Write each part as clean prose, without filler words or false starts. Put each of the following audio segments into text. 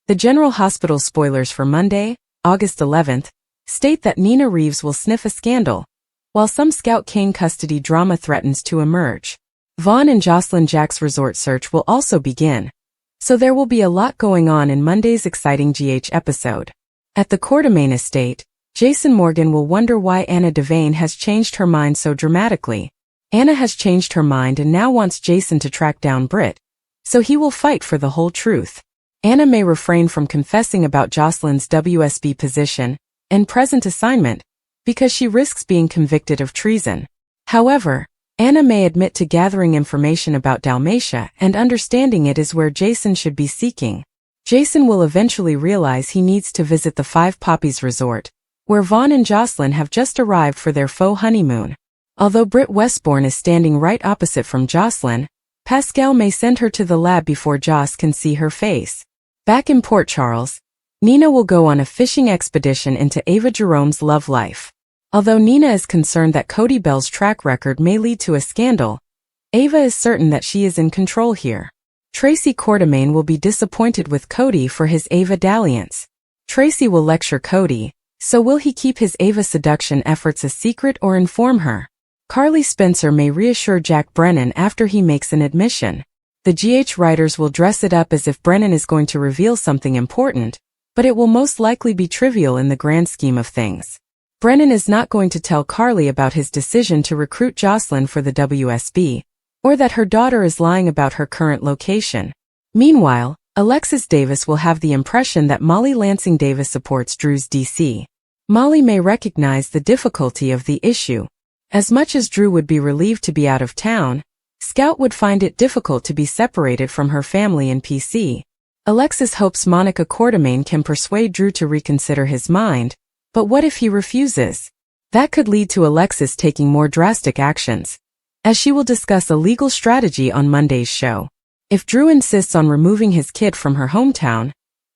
The General Hospital spoilers for Monday, August 11th, state that Nina Reeves will sniff a scandal, while some Scout Kane custody drama threatens to emerge. Vaughn and Jocelyn Jack's resort search will also begin, so there will be a lot going on in Monday's exciting GH episode. At the Quartermain estate, Jason Morgan will wonder why Anna Devane has changed her mind so dramatically. Anna has changed her mind and now wants Jason to track down Britt, so he will fight for the whole truth. Anna may refrain from confessing about Jocelyn's WSB position and present assignment because she risks being convicted of treason. However, Anna may admit to gathering information about Dalmatia and understanding it is where Jason should be seeking. Jason will eventually realize he needs to visit the Five Poppies resort, where Vaughn and Jocelyn have just arrived for their faux honeymoon. Although Britt Westbourne is standing right opposite from Jocelyn, Pascal may send her to the lab before Joss can see her face. Back in Port Charles, Nina will go on a fishing expedition into Ava Jerome's love life. Although Nina is concerned that Cody Bell's track record may lead to a scandal, Ava is certain that she is in control here. Tracy Quartermain will be disappointed with Cody for his Ava dalliance. Tracy will lecture Cody, so will he keep his Ava seduction efforts a secret or inform her? Carly Spencer may reassure Jack Brennan after he makes an admission. The GH writers will dress it up as if Brennan is going to reveal something important, but it will most likely be trivial in the grand scheme of things. Brennan is not going to tell Carly about his decision to recruit Jocelyn for the WSB, or that her daughter is lying about her current location. Meanwhile, Alexis Davis will have the impression that Molly Lansing Davis supports Drew's DC. Molly may recognize the difficulty of the issue. As much as Drew would be relieved to be out of town, Scout would find it difficult to be separated from her family in PC. Alexis hopes Monica Quartermain can persuade Drew to reconsider his mind, but what if he refuses? That could lead to Alexis taking more drastic actions, as she will discuss a legal strategy on Monday's show. If Drew insists on removing his kid from her hometown,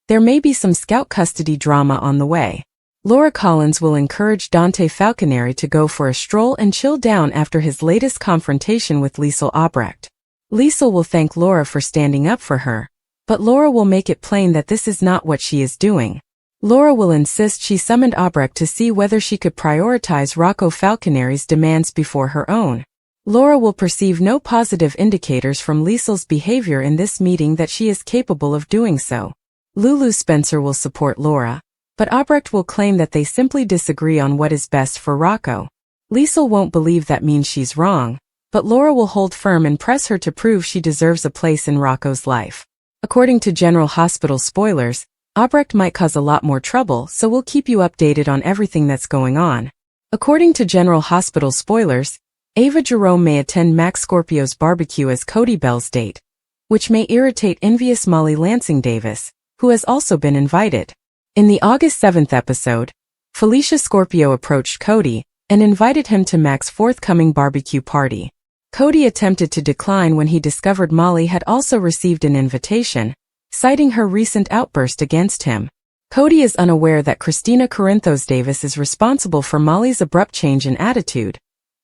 there may be some Scout custody drama on the way. Laura Collins will encourage Dante Falconeri to go for a stroll and chill down after his latest confrontation with Liesl Obrecht. Liesl will thank Laura for standing up for her, but Laura will make it plain that this is not what she is doing. Laura will insist she summoned Obrecht to see whether she could prioritize Rocco Falconeri's demands before her own. Laura will perceive no positive indicators from Liesl's behavior in this meeting that she is capable of doing so. Lulu Spencer will support Laura, but Obrecht will claim that they simply disagree on what is best for Rocco. Liesl won't believe that means she's wrong, but Laura will hold firm and press her to prove she deserves a place in Rocco's life. According to General Hospital spoilers, Obrecht might cause a lot more trouble, so we'll keep you updated on everything that's going on. According to General Hospital spoilers, Ava Jerome may attend Max Scorpio's barbecue as Cody Bell's date, which may irritate envious Molly Lansing Davis, who has also been invited. In the August 7th episode, Felicia Scorpio approached Cody and invited him to Max's forthcoming barbecue party. Cody attempted to decline when he discovered Molly had also received an invitation, citing her recent outburst against him. Cody is unaware that Christina Corinthos Davis is responsible for Molly's abrupt change in attitude,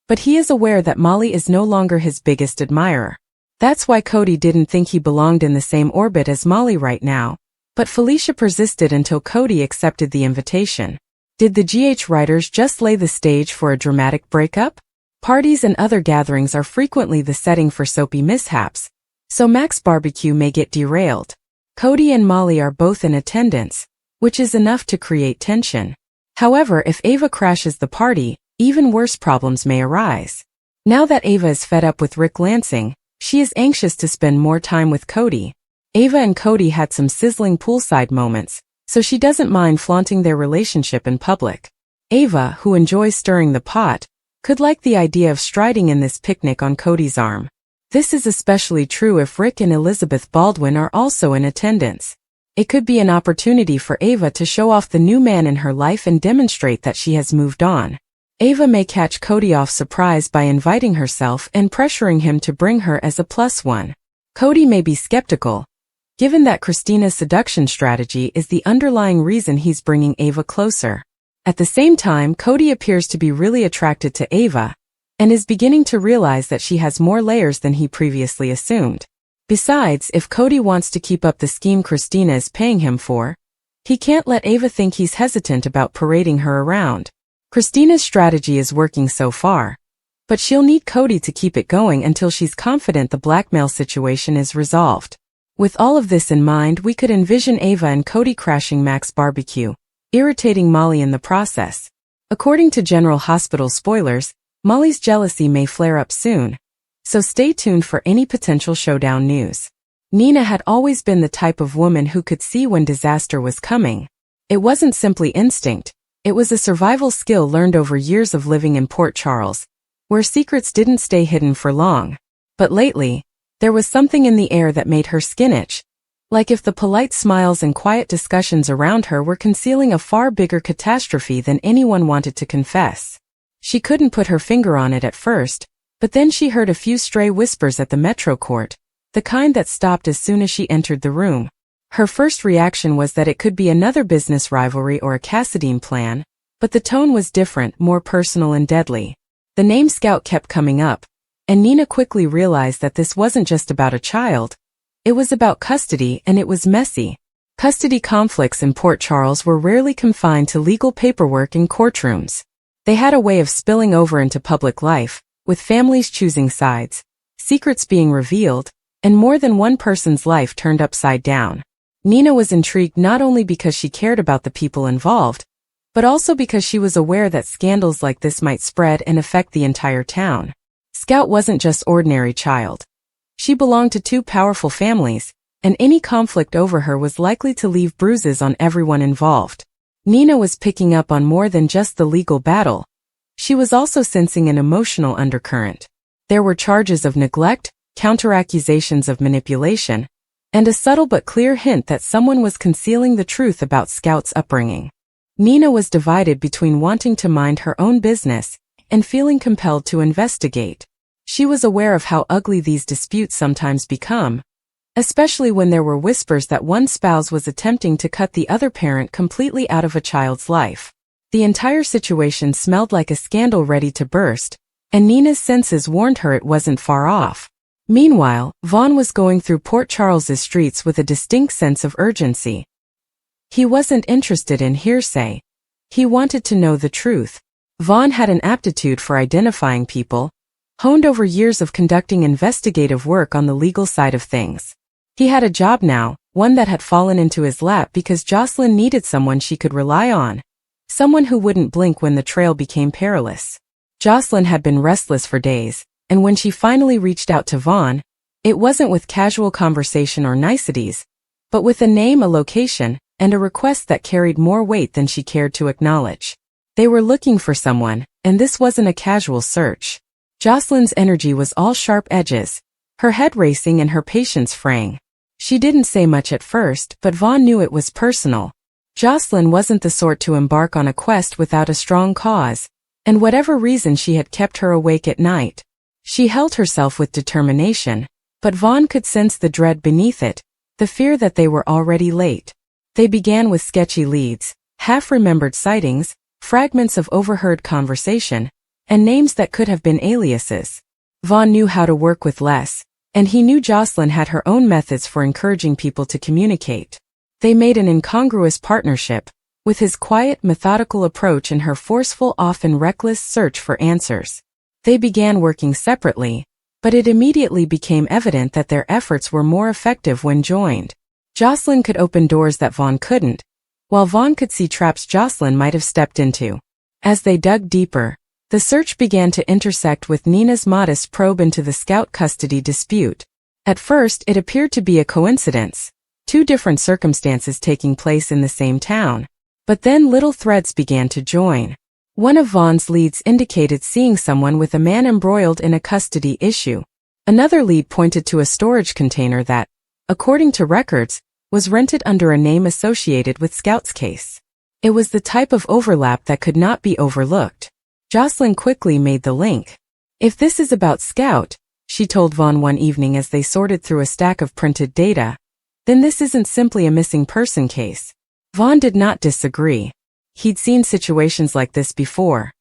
but he is aware that Molly is no longer his biggest admirer. That's why Cody didn't think he belonged in the same orbit as Molly right now. But Felicia persisted until Cody accepted the invitation. Did the GH writers just lay the stage for a dramatic breakup? Parties and other gatherings are frequently the setting for soapy mishaps, so Max's barbecue may get derailed. Cody and Molly are both in attendance, which is enough to create tension. However, if Ava crashes the party, even worse problems may arise. Now that Ava is fed up with Rick Lansing, she is anxious to spend more time with Cody. Ava and Cody had some sizzling poolside moments, so she doesn't mind flaunting their relationship in public. Ava, who enjoys stirring the pot, could like the idea of striding in this picnic on Cody's arm. This is especially true if Rick and Elizabeth Baldwin are also in attendance. It could be an opportunity for Ava to show off the new man in her life and demonstrate that she has moved on. Ava may catch Cody off surprise by inviting herself and pressuring him to bring her as a +1. Cody may be skeptical, given that Christina's seduction strategy is the underlying reason he's bringing Ava closer. At the same time, Cody appears to be really attracted to Ava, and is beginning to realize that she has more layers than he previously assumed. Besides, if Cody wants to keep up the scheme Christina is paying him for, he can't let Ava think he's hesitant about parading her around. Christina's strategy is working so far, but she'll need Cody to keep it going until she's confident the blackmail situation is resolved. With all of this in mind, we could envision Ava and Cody crashing Mac's barbecue, irritating Molly in the process. According to General Hospital spoilers, Molly's jealousy may flare up soon, so stay tuned for any potential showdown news. Nina had always been the type of woman who could see when disaster was coming. It wasn't simply instinct, it was a survival skill learned over years of living in Port Charles, where secrets didn't stay hidden for long. But lately, there was something in the air that made her skin itch, like if the polite smiles and quiet discussions around her were concealing a far bigger catastrophe than anyone wanted to confess. She couldn't put her finger on it at first, but then she heard a few stray whispers at the Metro Court, the kind that stopped as soon as she entered the room. Her first reaction was that it could be another business rivalry or a Cassadine plan, but the tone was different, more personal and deadly. The name Scout kept coming up, and Nina quickly realized that this wasn't just about a child. It was about custody, and it was messy. Custody conflicts in Port Charles were rarely confined to legal paperwork in courtrooms. They had a way of spilling over into public life, with families choosing sides, secrets being revealed, and more than one person's life turned upside down. Nina was intrigued not only because she cared about the people involved, but also because she was aware that scandals like this might spread and affect the entire town. Scout wasn't just ordinary child. She belonged to two powerful families, and any conflict over her was likely to leave bruises on everyone involved. Nina was picking up on more than just the legal battle. She was also sensing an emotional undercurrent. There were charges of neglect, counter-accusations of manipulation, and a subtle but clear hint that someone was concealing the truth about Scout's upbringing. Nina was divided between wanting to mind her own business and feeling compelled to investigate. She was aware of how ugly these disputes sometimes become, especially when there were whispers that one spouse was attempting to cut the other parent completely out of a child's life. The entire situation smelled like a scandal ready to burst, and Nina's senses warned her it wasn't far off. Meanwhile, Vaughn was going through Port Charles's streets with a distinct sense of urgency. He wasn't interested in hearsay. He wanted to know the truth. Vaughn had an aptitude for identifying people, honed over years of conducting investigative work on the legal side of things. He had a job now, one that had fallen into his lap because Jocelyn needed someone she could rely on. Someone who wouldn't blink when the trail became perilous. Jocelyn had been restless for days, and when she finally reached out to Vaughn, it wasn't with casual conversation or niceties, but with a name, a location, and a request that carried more weight than she cared to acknowledge. They were looking for someone, and this wasn't a casual search. Jocelyn's energy was all sharp edges, her head racing and her patience fraying. She didn't say much at first, but Vaughn knew it was personal. Jocelyn wasn't the sort to embark on a quest without a strong cause, and whatever reason she had kept her awake at night. She held herself with determination, but Vaughn could sense the dread beneath it, the fear that they were already late. They began with sketchy leads, half-remembered sightings, fragments of overheard conversation, and names that could have been aliases. Vaughn knew how to work with less, and he knew Jocelyn had her own methods for encouraging people to communicate. They made an incongruous partnership, with his quiet, methodical approach and her forceful, often reckless search for answers. They began working separately, but it immediately became evident that their efforts were more effective when joined. Jocelyn could open doors that Vaughn couldn't, while Vaughn could see traps Jocelyn might have stepped into. As they dug deeper, the search began to intersect with Nina's modest probe into the Scout custody dispute. At first, it appeared to be a coincidence, two different circumstances taking place in the same town. But then little threads began to join. One of Vaughn's leads indicated seeing someone with a man embroiled in a custody issue. Another lead pointed to a storage container that, according to records, was rented under a name associated with Scout's case. It was the type of overlap that could not be overlooked. Jocelyn quickly made the link. If this is about Scout, she told Vaughn one evening as they sorted through a stack of printed data, then this isn't simply a missing person case. Vaughn did not disagree. He'd seen situations like this before.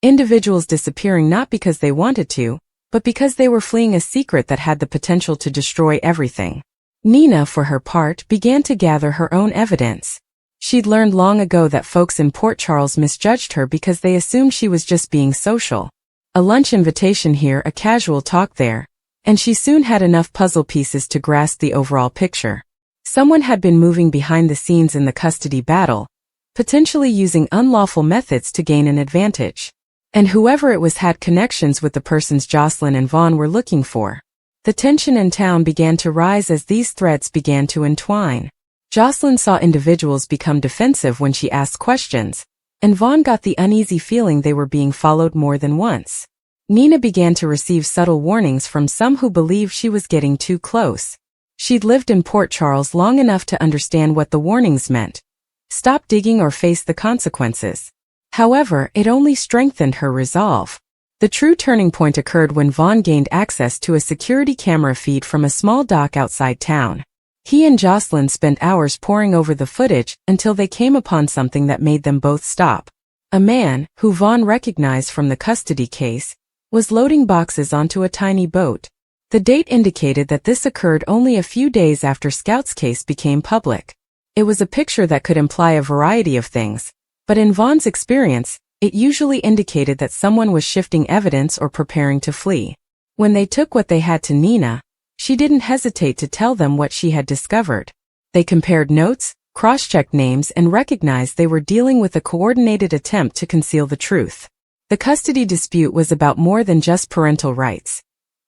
Individuals disappearing not because they wanted to, but because they were fleeing a secret that had the potential to destroy everything. Nina, for her part, began to gather her own evidence. She'd learned long ago that folks in Port Charles misjudged her because they assumed she was just being social. A lunch invitation here, a casual talk there, and she soon had enough puzzle pieces to grasp the overall picture. Someone had been moving behind the scenes in the custody battle, potentially using unlawful methods to gain an advantage. And whoever it was had connections with the persons Jocelyn and Vaughn were looking for. The tension in town began to rise as these threads began to entwine. Jocelyn saw individuals become defensive when she asked questions, and Vaughn got the uneasy feeling they were being followed more than once. Nina began to receive subtle warnings from some who believed she was getting too close. She'd lived in Port Charles long enough to understand what the warnings meant. Stop digging or face the consequences. However, it only strengthened her resolve. The true turning point occurred when Vaughn gained access to a security camera feed from a small dock outside town. He and Jocelyn spent hours poring over the footage until they came upon something that made them both stop. A man, who Vaughn recognized from the custody case, was loading boxes onto a tiny boat. The date indicated that this occurred only a few days after Scout's case became public. It was a picture that could imply a variety of things, but in Vaughn's experience, it usually indicated that someone was shifting evidence or preparing to flee. When they took what they had to Nina, she didn't hesitate to tell them what she had discovered. They compared notes, cross-checked names, and recognized they were dealing with a coordinated attempt to conceal the truth. The custody dispute was about more than just parental rights.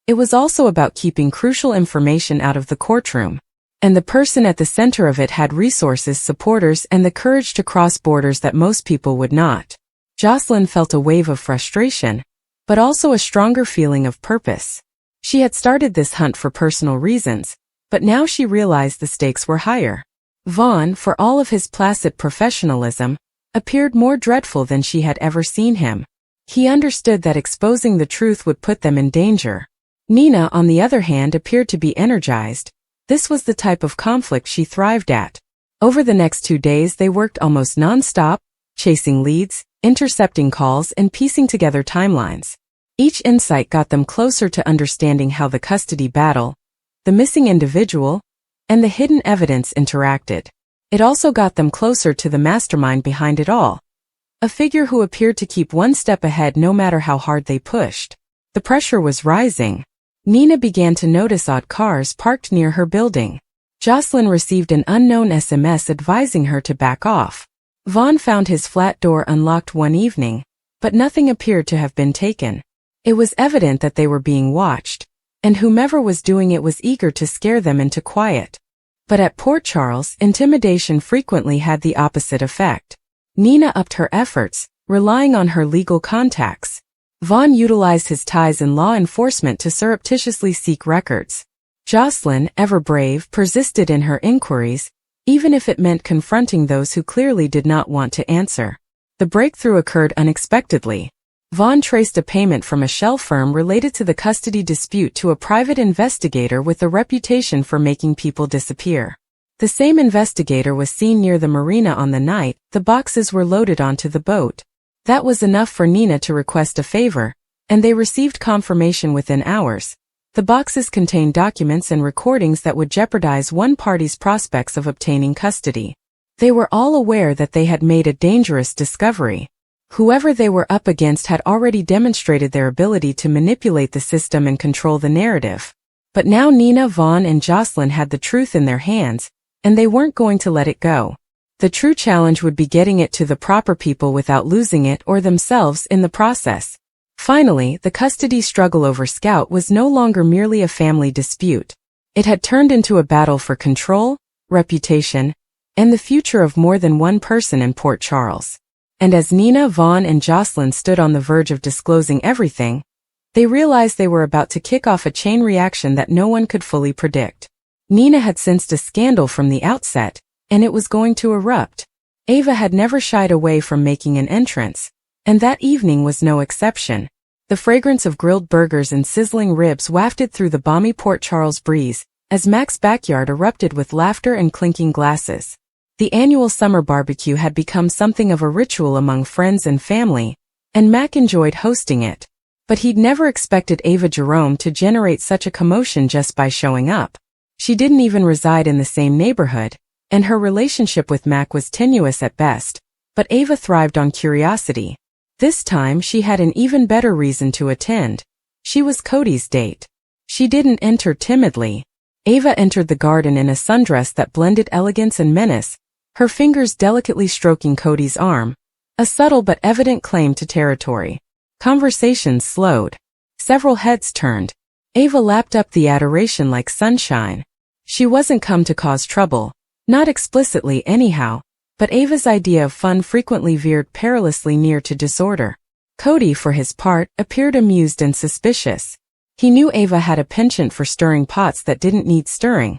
It was also about keeping crucial information out of the courtroom. And the person at the center of it had resources, supporters, and the courage to cross borders that most people would not. Jocelyn felt a wave of frustration, but also a stronger feeling of purpose. She had started this hunt for personal reasons, but now she realized the stakes were higher. Vaughn, for all of his placid professionalism, appeared more dreadful than she had ever seen him. He understood that exposing the truth would put them in danger. Nina, on the other hand, appeared to be energized. This was the type of conflict she thrived at. Over the next 2 days they worked almost non-stop, chasing leads, intercepting calls, and piecing together timelines. Each insight got them closer to understanding how the custody battle, the missing individual, and the hidden evidence interacted. It also got them closer to the mastermind behind it all, a figure who appeared to keep one step ahead no matter how hard they pushed. The pressure was rising. Nina began to notice odd cars parked near her building. Jocelyn received an unknown SMS advising her to back off. Vaughn found his flat door unlocked one evening, but nothing appeared to have been taken. It was evident that they were being watched, and whomever was doing it was eager to scare them into quiet. But at Port Charles, intimidation frequently had the opposite effect. Nina upped her efforts, relying on her legal contacts. Vaughn utilized his ties in law enforcement to surreptitiously seek records. Jocelyn, ever brave, persisted in her inquiries, even if it meant confronting those who clearly did not want to answer. The breakthrough occurred unexpectedly. Vaughn traced a payment from a shell firm related to the custody dispute to a private investigator with a reputation for making people disappear. The same investigator was seen near the marina on the night the boxes were loaded onto the boat. That was enough for Nina to request a favor, and they received confirmation within hours. The boxes contained documents and recordings that would jeopardize one party's prospects of obtaining custody. They were all aware that they had made a dangerous discovery. Whoever they were up against had already demonstrated their ability to manipulate the system and control the narrative. But now Nina, Vaughn, and Jocelyn had the truth in their hands, and they weren't going to let it go. The true challenge would be getting it to the proper people without losing it or themselves in the process. Finally, the custody struggle over Scout was no longer merely a family dispute. It had turned into a battle for control, reputation, and the future of more than one person in Port Charles. And as Nina, Vaughn, and Jocelyn stood on the verge of disclosing everything, they realized they were about to kick off a chain reaction that no one could fully predict. Nina had sensed a scandal from the outset, and it was going to erupt. Ava had never shied away from making an entrance, and that evening was no exception. The fragrance of grilled burgers and sizzling ribs wafted through the balmy Port Charles breeze, as Mac's backyard erupted with laughter and clinking glasses. The annual summer barbecue had become something of a ritual among friends and family, and Mac enjoyed hosting it. But he'd never expected Ava Jerome to generate such a commotion just by showing up. She didn't even reside in the same neighborhood, and her relationship with Mac was tenuous at best, but Ava thrived on curiosity. This time she had an even better reason to attend. She was Cody's date. She didn't enter timidly. Ava entered the garden in a sundress that blended elegance and menace, her fingers delicately stroking Cody's arm, a subtle but evident claim to territory. Conversations slowed. Several heads turned. Ava lapped up the adoration like sunshine. She wasn't come to cause trouble, not explicitly anyhow, but Ava's idea of fun frequently veered perilously near to disorder. Cody, for his part, appeared amused and suspicious. He knew Ava had a penchant for stirring pots that didn't need stirring,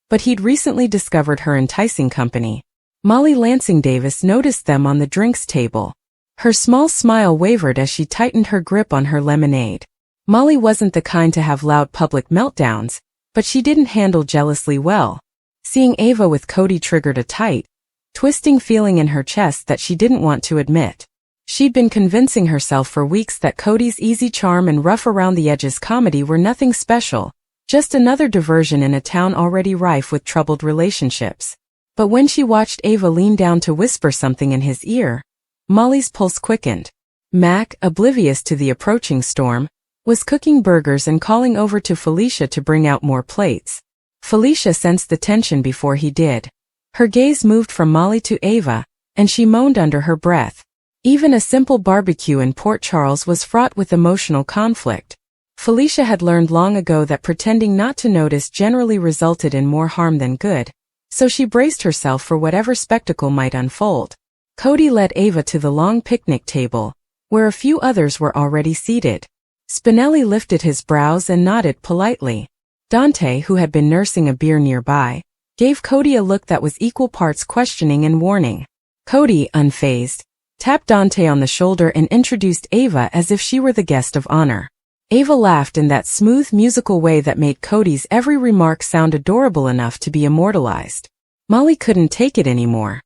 but he'd recently discovered her enticing company. Molly Lansing Davis noticed them on the drinks table. Her small smile wavered as she tightened her grip on her lemonade. Molly wasn't the kind to have loud public meltdowns, but she didn't handle jealousy well. Seeing Ava with Cody triggered a tight, twisting feeling in her chest that she didn't want to admit. She'd been convincing herself for weeks that Cody's easy charm and rough-around-the-edges comedy were nothing special, just another diversion in a town already rife with troubled relationships. But when she watched Ava lean down to whisper something in his ear, Molly's pulse quickened. Mac, oblivious to the approaching storm, was cooking burgers and calling over to Felicia to bring out more plates. Felicia sensed the tension before he did. Her gaze moved from Molly to Ava, and she moaned under her breath. Even a simple barbecue in Port Charles was fraught with emotional conflict. Felicia had learned long ago that pretending not to notice generally resulted in more harm than good, so she braced herself for whatever spectacle might unfold. Cody led Ava to the long picnic table, where a few others were already seated. Spinelli lifted his brows and nodded politely. Dante, who had been nursing a beer nearby, gave Cody a look that was equal parts questioning and warning. Cody, unfazed, tapped Dante on the shoulder and introduced Ava as if she were the guest of honor. Ava laughed in that smooth musical way that made Cody's every remark sound adorable enough to be immortalized. Molly couldn't take it anymore.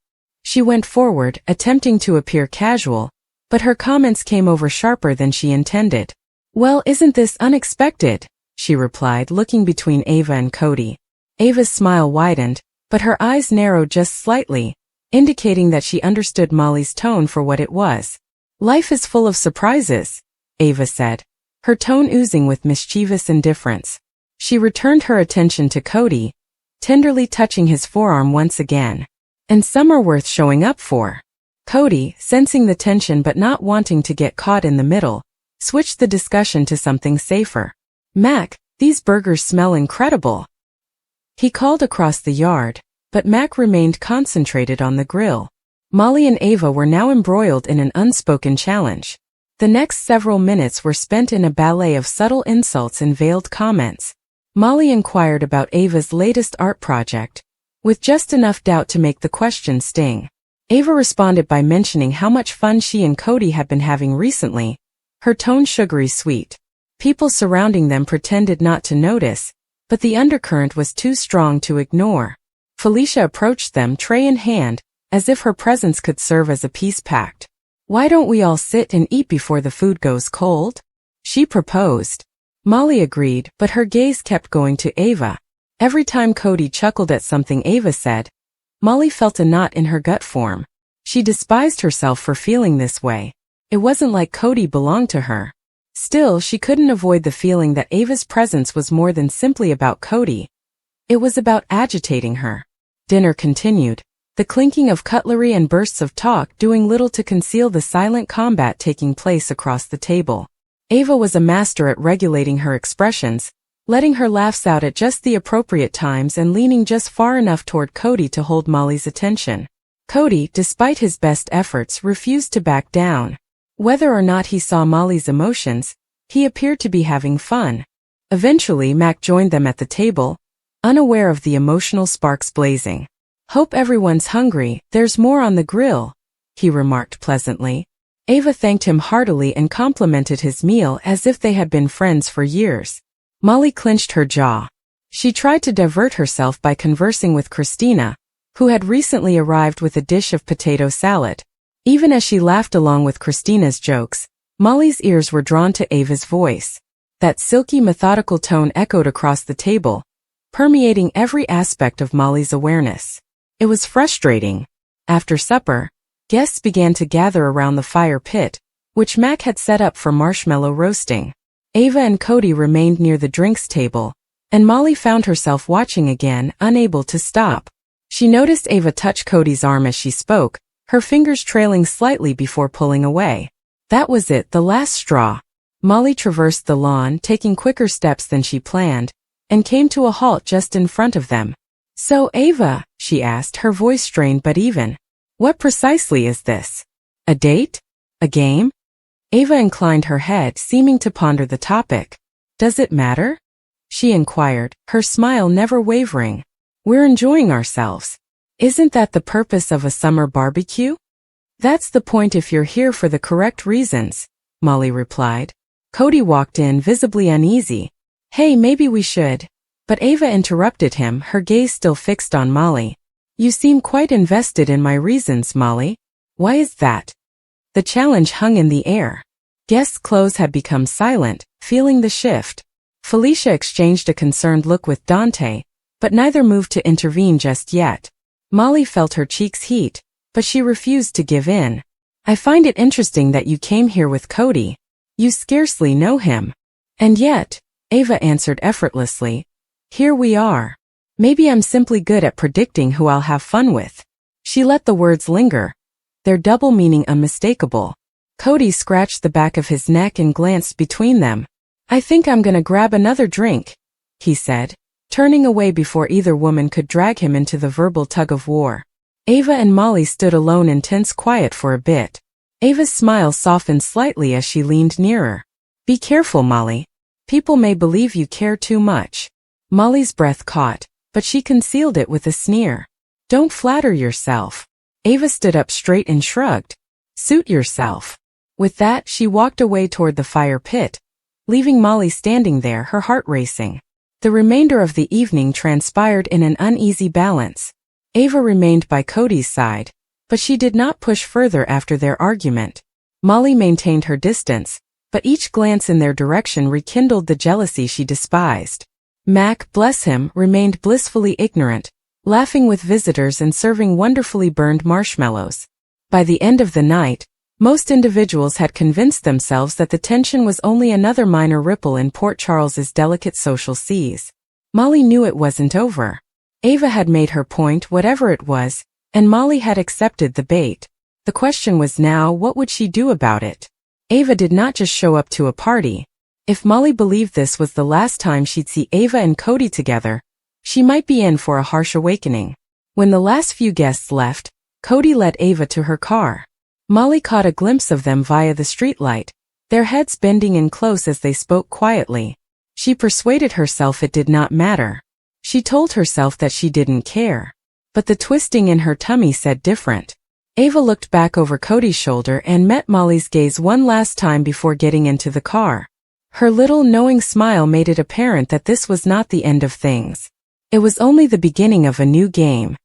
She went forward, attempting to appear casual, but her comments came over sharper than she intended. "Well, isn't this unexpected?" she replied, looking between Ava and Cody. Ava's smile widened, but her eyes narrowed just slightly, indicating that she understood Molly's tone for what it was. "Life is full of surprises," Ava said, her tone oozing with mischievous indifference. She returned her attention to Cody, tenderly touching his forearm once again. "And some are worth showing up for." Cody, sensing the tension but not wanting to get caught in the middle, switched the discussion to something safer. "Mac, these burgers smell incredible," he called across the yard, but Mac remained concentrated on the grill. Molly and Ava were now embroiled in an unspoken challenge. The next several minutes were spent in a ballet of subtle insults and veiled comments. Molly inquired about Ava's latest art project, with just enough doubt to make the question sting. Ava responded by mentioning how much fun she and Cody had been having recently, her tone sugary sweet. People surrounding them pretended not to notice, but the undercurrent was too strong to ignore. Felicia approached them tray in hand, as if her presence could serve as a peace pact. "Why don't we all sit and eat before the food goes cold?" she proposed. Molly agreed, but her gaze kept going to Ava. Every time Cody chuckled at something Ava said, Molly felt a knot in her gut form. She despised herself for feeling this way. It wasn't like Cody belonged to her. Still, she couldn't avoid the feeling that Ava's presence was more than simply about Cody. It was about agitating her. Dinner continued, the clinking of cutlery and bursts of talk doing little to conceal the silent combat taking place across the table. Ava was a master at regulating her expressions, letting her laughs out at just the appropriate times and leaning just far enough toward Cody to hold Molly's attention. Cody, despite his best efforts, refused to back down. Whether or not he saw Molly's emotions, he appeared to be having fun. Eventually, Mac joined them at the table, unaware of the emotional sparks blazing. "Hope everyone's hungry, there's more on the grill," he remarked pleasantly. Ava thanked him heartily and complimented his meal as if they had been friends for years. Molly clenched her jaw. She tried to divert herself by conversing with Christina, who had recently arrived with a dish of potato salad. Even as she laughed along with Christina's jokes, Molly's ears were drawn to Ava's voice. That silky, methodical tone echoed across the table, permeating every aspect of Molly's awareness. It was frustrating. After supper, guests began to gather around the fire pit, which Mac had set up for marshmallow roasting. Ava and Cody remained near the drinks table, and Molly found herself watching again, unable to stop. She noticed Ava touch Cody's arm as she spoke, her fingers trailing slightly before pulling away. That was it, the last straw. Molly traversed the lawn, taking quicker steps than she planned, and came to a halt just in front of them. "So, Ava," she asked, her voice strained but even, "what precisely is this? A date? A game?" Ava inclined her head, seeming to ponder the topic. "Does it matter?" she inquired, her smile never wavering. "We're enjoying ourselves. Isn't that the purpose of a summer barbecue?" "That's the point if you're here for the correct reasons," Molly replied. Cody walked in, visibly uneasy. "Hey, maybe we should." But Ava interrupted him, her gaze still fixed on Molly. "You seem quite invested in my reasons, Molly. Why is that?" The challenge hung in the air. Guests' clothes had become silent, feeling the shift. Felicia exchanged a concerned look with Dante, but neither moved to intervene just yet. Molly felt her cheeks heat, but she refused to give in. "I find it interesting that you came here with Cody. You scarcely know him." "And yet," Ava answered effortlessly, "here we are. Maybe I'm simply good at predicting who I'll have fun with." She let the words linger, their double meaning unmistakable. Cody scratched the back of his neck and glanced between them. "I think I'm gonna grab another drink," he said, turning away before either woman could drag him into the verbal tug-of-war. Ava and Molly stood alone in tense quiet for a bit. Ava's smile softened slightly as she leaned nearer. "Be careful, Molly. People may believe you care too much." Molly's breath caught, but she concealed it with a sneer. "Don't flatter yourself." Ava stood up straight and shrugged. "Suit yourself." With that, she walked away toward the fire pit, leaving Molly standing there, her heart racing. The remainder of the evening transpired in an uneasy balance. Ava remained by Cody's side, but she did not push further after their argument. Molly maintained her distance, but each glance in their direction rekindled the jealousy she despised. Mac, bless him, remained blissfully ignorant, laughing with visitors and serving wonderfully burned marshmallows. By the end of the night, most individuals had convinced themselves that the tension was only another minor ripple in Port Charles's delicate social seas. Molly knew it wasn't over. Ava had made her point, whatever it was, and Molly had accepted the bait. The question was now, what would she do about it? Ava did not just show up to a party. If Molly believed this was the last time she'd see Ava and Cody together, she might be in for a harsh awakening. When the last few guests left, Cody led Ava to her car. Molly caught a glimpse of them via the streetlight, their heads bending in close as they spoke quietly. She persuaded herself it did not matter. She told herself that she didn't care. But the twisting in her tummy said different. Ava looked back over Cody's shoulder and met Molly's gaze one last time before getting into the car. Her little knowing smile made it apparent that this was not the end of things. It was only the beginning of a new game.